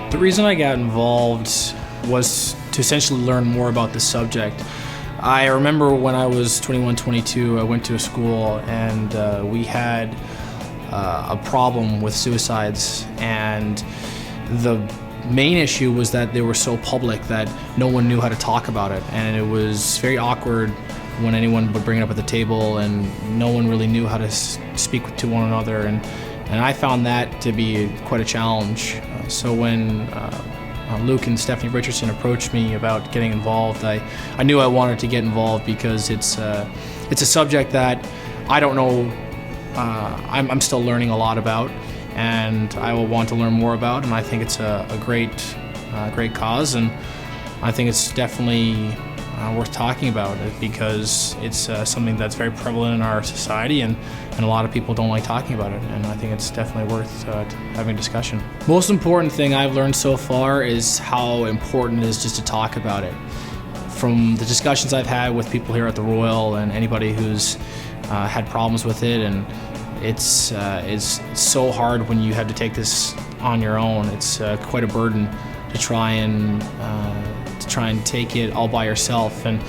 The reason I got involved was to essentially learn more about the subject. I remember when I was 21, 22, I went to a school and we had a problem with suicides, and the main issue was that they were so public that no one knew how to talk about it, and it was very awkward when anyone would bring it up at the table, and no one really knew how to speak to one another, and I found that to be quite a challenge. So when Luke and Stephanie Richardson approached me about getting involved, I knew I wanted to get involved because it's a subject that I don't know, I'm still learning a lot about, and I will want to learn more about, and I think it's a great cause, and I think it's definitely worth talking about it because it's something that's very prevalent in our society, and a lot of people don't like talking about it, and I think it's definitely worth having a discussion. Most important thing I've learned so far is how important it is just to talk about it. From the discussions I've had with people here at the Royal and anybody who's had problems with it, and it's so hard when you have to take this on your own. It's quite a burden to try and take it all by yourself. And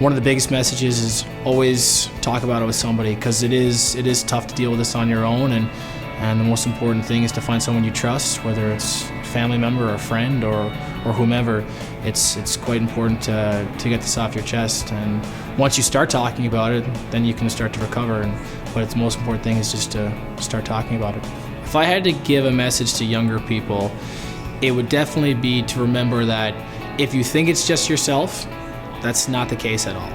one of the biggest messages is always talk about it with somebody, because it is tough to deal with this on your own. And the most important thing is to find someone you trust, whether it's a family member or a friend or whomever. It's quite important to get this off your chest. And once you start talking about it, then you can start to recover. But the most important thing is just to start talking about it. If I had to give a message to younger people, it would definitely be to remember that if you think it's just yourself, that's not the case at all.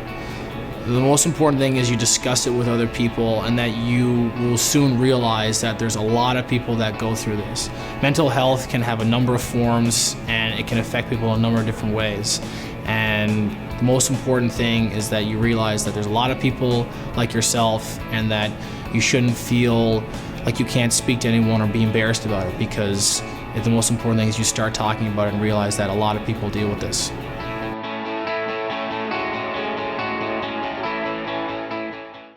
The most important thing is you discuss it with other people, and that you will soon realize that there's a lot of people that go through this. Mental health can have a number of forms, and it can affect people in a number of different ways. And the most important thing is that you realize that there's a lot of people like yourself, and that you shouldn't feel like you can't speak to anyone or be embarrassed about it, because the most important thing is you start talking about it and realize that a lot of people deal with this.